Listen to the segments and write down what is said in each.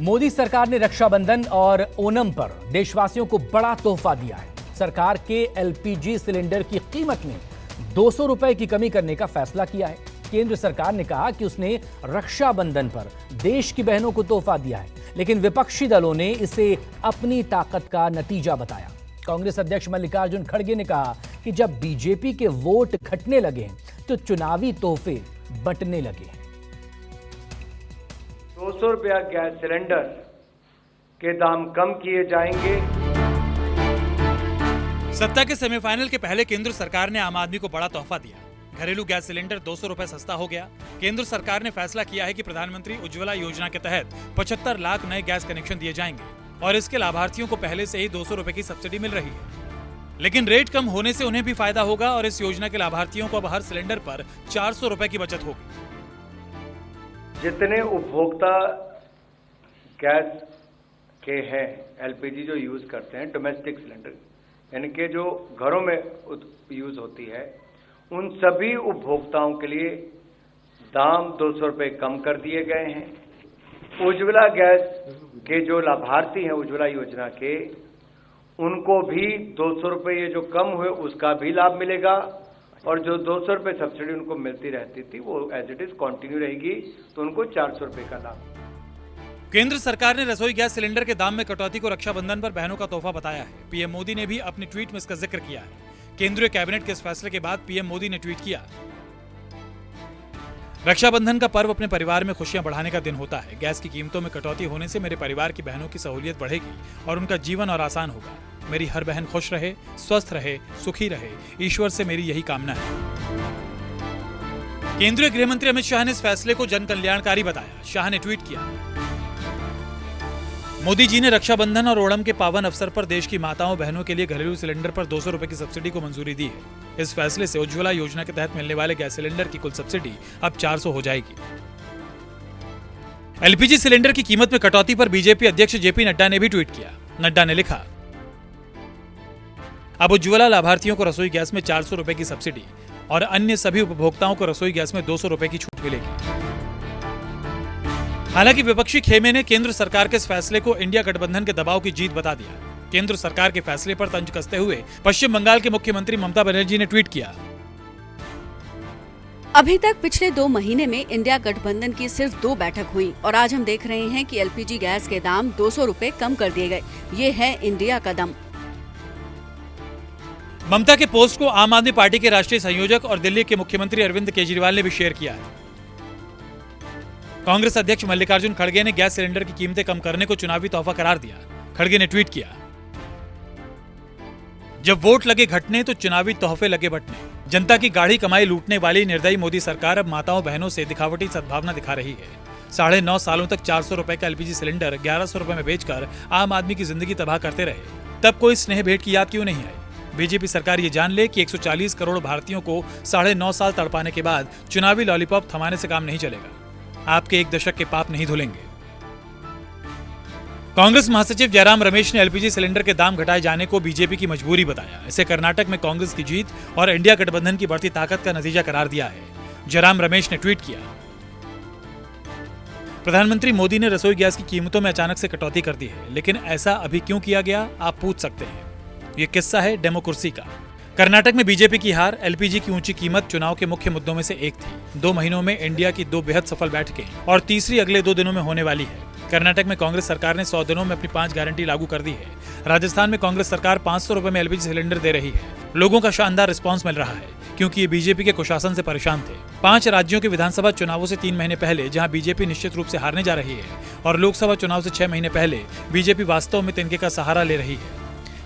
मोदी सरकार ने रक्षाबंधन और ओणम पर देशवासियों को बड़ा तोहफा दिया है। सरकार के एलपीजी सिलेंडर की कीमत में 200 रुपए की कमी करने का फैसला किया है। केंद्र सरकार ने कहा कि उसने रक्षाबंधन पर देश की बहनों को तोहफा दिया है, लेकिन विपक्षी दलों ने इसे अपनी ताकत का नतीजा बताया। कांग्रेस अध्यक्ष मल्लिकार्जुन खड़गे ने कहा कि जब बीजेपी के वोट घटने लगे हैं तो चुनावी तोहफे बंटने लगे हैं। 200 रुपया गैस सिलेंडर के दाम कम किए जाएंगे। सत्ता के सेमीफाइनल के पहले केंद्र सरकार ने आम आदमी को बड़ा तोहफा दिया। घरेलू गैस सिलेंडर 200 रुपए सस्ता हो गया। केंद्र सरकार ने फैसला किया है कि प्रधानमंत्री उज्ज्वला योजना के तहत 75 लाख नए गैस कनेक्शन दिए जाएंगे और इसके लाभार्थियों को पहले से ही 200 रुपए की सब्सिडी मिल रही है। लेकिन रेट कम होने से उन्हें भी फायदा होगा और इस योजना के लाभार्थियों को अब हर सिलेंडर पर 400 रुपए की बचत होगी। जितने उपभोक्ता गैस के हैं, एलपीजी जो यूज करते हैं, डोमेस्टिक सिलेंडर यानी कि जो घरों में यूज होती है, उन सभी उपभोक्ताओं के लिए दाम 200 रुपए कम कर दिए गए हैं। उज्ज्वला गैस के जो लाभार्थी हैं उज्ज्वला योजना के, उनको भी 200 रुपये जो कम हुए उसका भी लाभ मिलेगा और जो 200 रुपये सब्सिडी उनको मिलती रहती थी वो एज इट इज कंटिन्यू रहेगी, तो उनको 400 रुपये का लाभ। केंद्र सरकार ने रसोई गैस सिलेंडर के दाम में कटौती को रक्षाबंधन पर बहनों का तोहफा बताया है। पीएम मोदी ने भी अपने ट्वीट में इसका जिक्र किया है। केंद्रीय कैबिनेट के इस फैसले के बाद पीएम मोदी ने ट्वीट किया, रक्षाबंधन का पर्व अपने परिवार में खुशियां बढ़ाने का दिन होता है। गैस की कीमतों में कटौती होने से मेरे परिवार की बहनों की सहूलियत बढ़ेगी और उनका जीवन और आसान होगा। मेरी हर बहन खुश रहे, स्वस्थ रहे, सुखी रहे, ईश्वर से मेरी यही कामना है। केंद्रीय गृह मंत्री अमित शाह ने इस फैसले को जन कल्याणकारी बताया। शाह ने ट्वीट किया, मोदी जी ने रक्षाबंधन और ओणम के पावन अवसर पर देश की माताओं बहनों के लिए घरेलू सिलेंडर पर 200 रुपए की सब्सिडी को मंजूरी दी है। इस फैसले से उज्ज्वला योजना के तहत मिलने वाले गैस सिलेंडर की कुल सब्सिडी अब 400 हो जाएगी। एलपीजी सिलेंडर की कीमत में कटौती पर बीजेपी अध्यक्ष जेपी नड्डा ने भी ट्वीट किया। नड्डा ने लिखा, अब उज्ज्वला लाभार्थियों को रसोई गैस में 400 रुपए की सब्सिडी और अन्य सभी उपभोक्ताओं को रसोई गैस में 200 रुपए की छूट मिलेगी। हालांकि विपक्षी खेमे ने केंद्र सरकार के इस फैसले को इंडिया गठबंधन के दबाव की जीत बता दिया। केंद्र सरकार के फैसले पर तंज कसते हुए पश्चिम बंगाल के मुख्यमंत्री ममता बनर्जी ने ट्वीट किया, अभी तक पिछले 2 महीने में इंडिया गठबंधन की सिर्फ 2 बैठक हुई और आज हम देख रहे हैं कि एलपीजी गैस के दाम 200 रुपए कम कर दिए गए। ये है इंडिया का दम। ममता के पोस्ट को आम आदमी पार्टी के राष्ट्रीय संयोजक और दिल्ली के मुख्यमंत्री अरविंद केजरीवाल ने भी शेयर किया है। कांग्रेस अध्यक्ष मल्लिकार्जुन खड़गे ने गैस सिलेंडर की कीमतें कम करने को चुनावी तोहफा करार दिया। खड़गे ने ट्वीट किया, जब वोट लगे घटने तो चुनावी तोहफे लगे बंटने। जनता की गाढ़ी कमाई लूटने वाली निर्दयी मोदी सरकार अब माताओं बहनों से दिखावटी सद्भावना दिखा रही है। 9.5 सालों तक 400 रुपए का एलपीजी सिलेंडर 1100 रुपए में बेचकर आम आदमी की जिंदगी तबाह करते रहे। तब कोई स्नेह भेंट की याद क्यों नहीं आई? बीजेपी सरकार ये जान ले कि 140 करोड़ भारतीयों को 9.5 साल तड़पाने के बाद चुनावी लॉलीपॉप थमाने से काम नहीं चलेगा। आपके 1 दशक के पाप नहीं धुलेंगे। कांग्रेस महासचिव जयराम रमेश ने एलपीजी सिलेंडर के दाम घटाए जाने को बीजेपी की मजबूरी बताया। इसे कर्नाटक में कांग्रेस की जीत और इंडिया गठबंधन की बढ़ती ताकत का नतीजा करार दिया है। जयराम रमेश ने ट्वीट किया, प्रधानमंत्री मोदी ने रसोई गैस की कीमतों में अचानक से कटौती कर दी है, लेकिन ऐसा अभी क्यों किया गया, आप पूछ सकते हैं। ये किस्सा है डेमोक्रेसी का। कर्नाटक में बीजेपी की हार, एलपीजी की ऊंची कीमत चुनाव के मुख्य मुद्दों में से एक थी। 2 महीनों में इंडिया की 2 बेहद सफल बैठकें और तीसरी अगले 2 दिनों में होने वाली है। कर्नाटक में कांग्रेस सरकार ने 100 दिनों में अपनी 5 गारंटी लागू कर दी है। राजस्थान में कांग्रेस सरकार 500 रुपए में एलपीजी सिलेंडर दे रही है। लोगों का शानदार रिस्पांस मिल रहा है क्योंकि ये बीजेपी के कुशासन से परेशान थे। 5 राज्यों के विधानसभा चुनावों से 3 महीने पहले जहां बीजेपी निश्चित रूप से हारने जा रही है और लोकसभा चुनाव से 6 महीने पहले बीजेपी वास्तव में तिनके का सहारा ले रही है।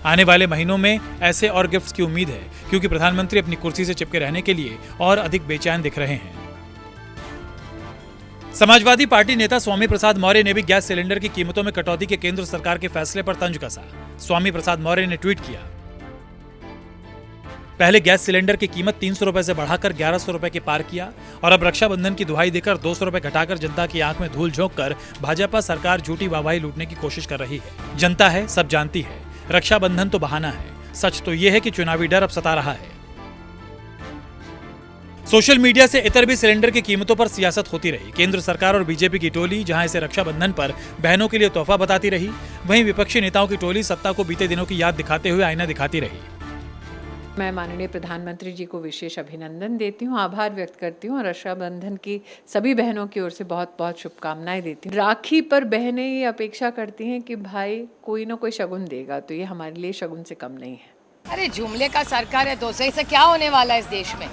आने वाले महीनों में ऐसे और गिफ्ट्स की उम्मीद है क्योंकि प्रधानमंत्री अपनी कुर्सी से चिपके रहने के लिए और अधिक बेचैन दिख रहे हैं। समाजवादी पार्टी नेता स्वामी प्रसाद मौर्य ने भी गैस सिलेंडर की कीमतों में कटौती के केंद्र सरकार के फैसले पर तंज कसा। स्वामी प्रसाद मौर्य ने ट्वीट किया, पहले गैस सिलेंडर की कीमत 300 रुपए से बढ़ाकर 1100 रुपए के पार किया और अब रक्षाबंधन की दुहाई देकर 200 रुपए घटाकर जनता की आंख में धूल झोंककर भाजपा सरकार झूठी वाहवाही लूटने की कोशिश कर रही है। जनता है, सब जानती है, रक्षाबंधन तो बहाना है। सच तो यह है कि चुनावी डर अब सता रहा है। सोशल मीडिया से इतर भी सिलेंडर की कीमतों पर सियासत होती रही। केंद्र सरकार और बीजेपी की टोली जहां इसे रक्षाबंधन पर बहनों के लिए तोहफा बताती रही, वहीं विपक्षी नेताओं की टोली सत्ता को बीते दिनों की याद दिखाते हुए आईना दिखाती रही। मैं माननीय प्रधानमंत्री जी को विशेष अभिनंदन देती हूँ, आभार व्यक्त करती हूँ और रक्षाबंधन की सभी बहनों की ओर से बहुत बहुत शुभकामनाएं देती हूँ। राखी पर बहनें ये अपेक्षा करती हैं कि भाई कोई ना कोई शगुन देगा, तो ये हमारे लिए शगुन से कम नहीं है। अरे जुमले का सरकार है, 200 से क्या होने वाला है इस देश में?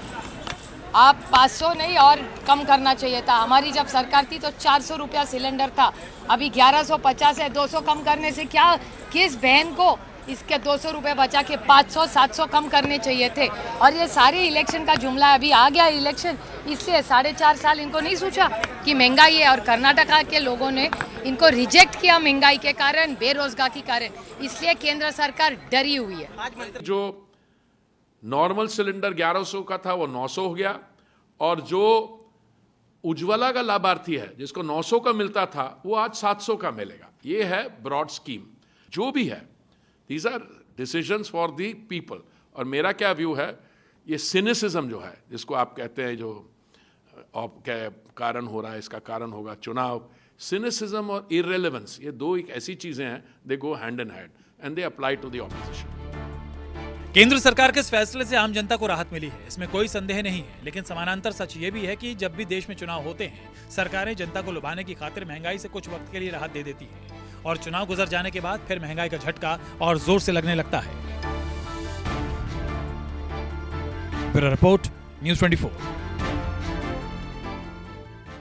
आप 500 नहीं और कम करना चाहिए था। हमारी जब सरकार थी तो 400 रुपया सिलेंडर था, अभी 1150 है। 200 कम करने से क्या, किस बहन को इसके 200 रुपये बचा के 500-700 कम करने चाहिए थे। और ये सारे इलेक्शन का जुमला है, अभी आ गया इलेक्शन, इसलिए 4.5 साल इनको नहीं सोचा कि महंगाई है। और कर्नाटका के लोगों ने इनको रिजेक्ट किया महंगाई के कारण, बेरोजगार के कारण, इसलिए केंद्र सरकार डरी हुई है। जो नॉर्मल सिलेंडर 1100 का था वो 900 हो गया, और जो उज्ज्वला का लाभार्थी है जिसको 900 का मिलता था वो आज 700 का मिलेगा। ये है ब्रॉड स्कीम। जो भी है, these are decisions for the people. और मेरा क्या व्यू है, ये सिनिसिज्म जो है जिसको आप कहते हैं, जो क्या कारण हो रहा है, इसका कारण होगा चुनाव। सिनिसिज्म और इररिलेवेंस, ये दो एक ऐसी चीजें हैं, they go hand in hand and they apply to the opposition. केंद्र सरकार के इस फैसले से आम जनता को राहत मिली है, इसमें कोई संदेह नहीं है। लेकिन समानांतर सच ये भी है कि जब भी देश में चुनाव होते हैं, सरकारें जनता को लुभाने की खातिर महंगाई से कुछ वक्त के लिए राहत दे देती है, और चुनाव गुजर जाने के बाद फिर महंगाई का झटका और जोर से लगने लगता है। Bureau report, news 24।